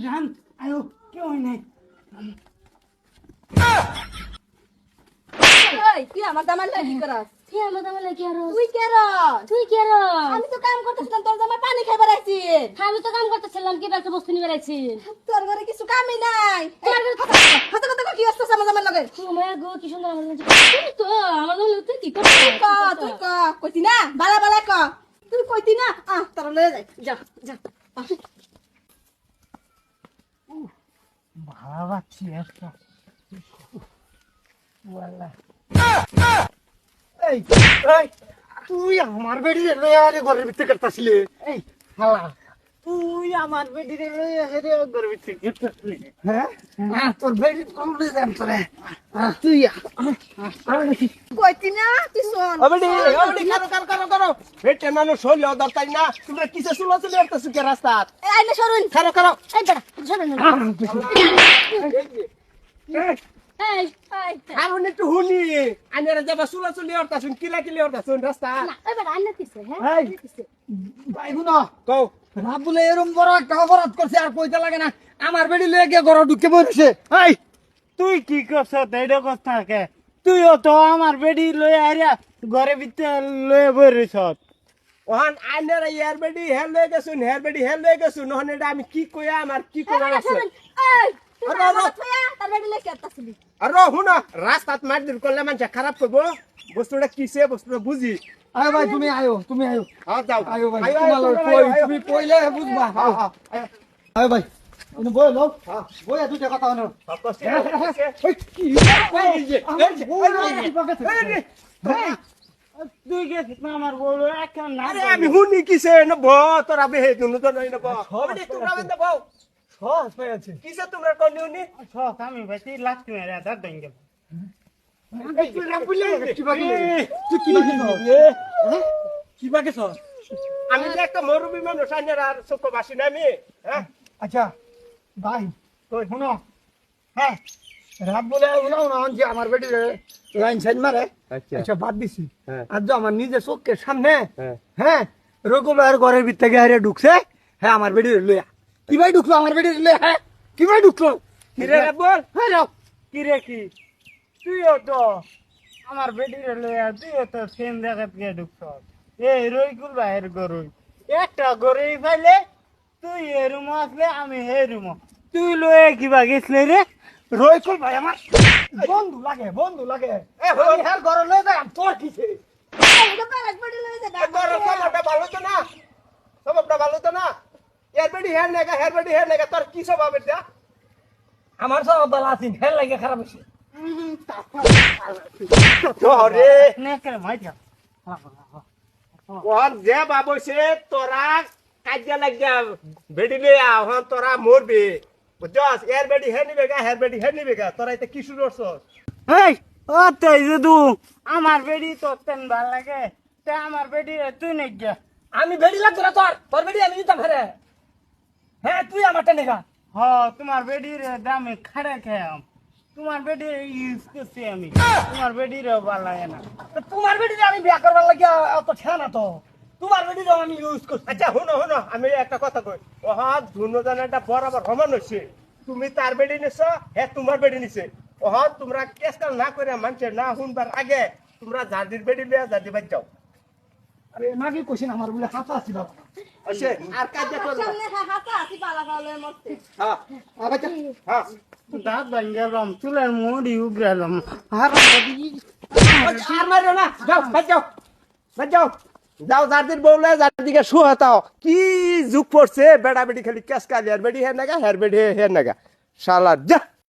জান আয়ো কেউ নাই তুই আমার দামার লাগি করাস তুই আমার দামে লাগি আর তুই কে র তুই কে রে আমি তো কাম করতেছিলাম তোর জামাই পানি খাইবার আইছি আমি তো কাম করতেছিলাম কি একটা বস্তু নিয়ে বেড়াইছি তোর ঘরে কিছু কামই নাই কথা কথা কি আসতেছে আমার জামাই লাগে তোমার গো কি সুন্দর আমার লাগছে তুই তো আমার দামে তুই কি করছিস তুই ক কইতি না বালা বালা ক তুই কইতি না তোর লয়ে যাই যা যা ভালো লাগছে একটা ওয়াল্লাহ এই এই তুই আমার বেডি লয়ে আরে ঘরের ভিতরে করতাছিলি এই হালা তুই আমার বেডি লয়ে আরে ঘরের ভিতরে করতাছিলি হ্যাঁ তোর বেডি কমপ্লিট দেন তোরে তুই কইতি না তুই শোন আবেডি করো বেটে মানুষ হইলো দরকার না তোমরা কিসে চুলা চলে আসতেছো কে রাস্তা এই আইনে সরুন করো এই বেটা শুনুন এই আর উনি একটু হুনি আইনারা যাবা চুলা চলে আসতেছুন কিলা কিলি আসতেছুন রাস্তা না এই বেটা আন্না কিছে হ্যাঁ এই ভাই গুনা কও রাবুলে এরম বড় একটা অপরাধ করছে আর কইতে লাগে না আমার বেডি লয়ে গিয়ে ঘরে ঢুকে পড়েছে এই তুই কি করছ এইটা কথা কে তুইও তো আমার বেডি লয়ে আইরা ঘরে ভিতরে লয়ে পড়েছ ওহান আইনারা ইয়ার বেডি হেল লয়ে গেছুন হেয়ার বেডি হেল লয়ে গেছুন ওহান এটা আমি কি কইয়া আমার কি কইরা আছে এই তুই আরে, আমার আরে। থয়া তার বেডি লেকে আসছিলি আর হুনা রাস্তাত মারদির করলে মানুষ খারাপ করবো বস্তুটা কিসে বস্তুটা বুঝি আয় ভাই তুমি আয়ো হ্যাঁ যাও আয়ো ভাই আয়ো, তোমার আয়ো, কই আয়ো, তুমি কইলে বুঝবা হ্যাঁ, হ্যাঁ, আয় ভাই তুমি বই লোক বই দুইটা কথা হলো তুই গেছিস না আমার বউ এখন না আরে আমি হুনি কিসে নব তোরা বেহে দুনু তো নাই নব আরে তোমরা বেন্দা বউ সহজ পেয়েছে কিসে তোমরা কোন হুনি সহজ আমি ভাই তুই লাস্ট মেরে দাঁত ভেঙে এই তোরা বুঝলে কি বাকি সহজ আমি যে একটা মরুবি মানুষ আইনার আর চোখ বাসি না আমি হ্যাঁ আচ্ছা ভাই কই শুনো হ্যাঁ রাত বলে উনাও যে আমার বেটি লাইন সাইড মারে আচ্ছা বাদ দিছি হ্যাঁ। আর যে আমার নিজের চোখের সামনে হ্যাঁ। হ্যাঁ রকমের ঘরের ভিতরে হারে ঢুকছে হ্যাঁ আমার বেটি লইয়া কি ভাই ঢুকলো আমার বেটি লইয়া হ্যাঁ কি ভাই ঢুকলো কিরে বল হ্যাঁ রাও কি রে কি তুইও তো আমার বেটি লইয়া তুইও তো সেম জায়গা থেকে ঢুকছ এই রইকুল ভাইয়ের গরুই একটা গরুই পাইলে তুই এ রুম আসলে আমি হে রুম তুই লয়ে কিবা গেছলে রে রইকুল ভাই আমার বন্ধু লাগে এ হল হ্যাঁ ঘর লয়ে যাই তোর কিছে এটা পারাক বেডি লয়ে যা তোর সবটা ভালো তো না সবটা ভালো তো না এর বেডি হের নেগা তোর কি স্বভাব এটা আমার সব বালা আছিন হেল লাগে খারাপ হইছে ওরে নেকের মাইটা ওর যে বাবুছে তোরা কাজিয়া লাগিয়া বেডি লই আহন তোরা মরবি বুঝছস এর বেডি হের নিবে গা তোরা এটা কি শুরু করছস এই ও তুই যদি আমার বেডি তোর তেন ভাল লাগে তে আমার বেডি তুই নেই গা আমি বেডি লাগতো না তোর বেডি আমি নিতাম ফেরে হ্যাঁ তুই আমার টেনে গা হ তোমার বেডির দামে খাড়া খেয়াম তোমার বেডি ইউজ করছি আমি তোমার বেডির ভাল লাগে না তোমার বেডি আমি বিয়া করবার লাগিয়া অত ঠেয়া না তো তোমার বেডি আমি ইউজ করছি আচ্ছা শুনো আমি একটা কথা কই ওহা ধুনো জানাটা বরাবর সমান হইছে তুমি তার বেডি নিছো হ্যাঁ তোমার বেডি নিছে ওহা তোমরা কেসকাল না করে মানুষের না শুনবার আগে তোমরা জাদির বেডি লিয়া জাদি বাজ যাও আরে নাকি কোশ্চেন আমার বলে হাতা আছিল আছে আর কাজ করো না সামনে হাতা আসি বালা বালা মরতে হ্যাঁ আচ্ছা হ্যাঁ দাঁত ভাঙ্গেলাম চুলের মুড়ি উগরালাম আর আর মারো না যাও বাজ যাও জাদির বউলে জাদিকে শুহাতাও কি যুগ পড়ছে বেড়া বেডি খালি কেসকাল আর বেডি হের নাগা হের বেডি হের নাগা শালা যা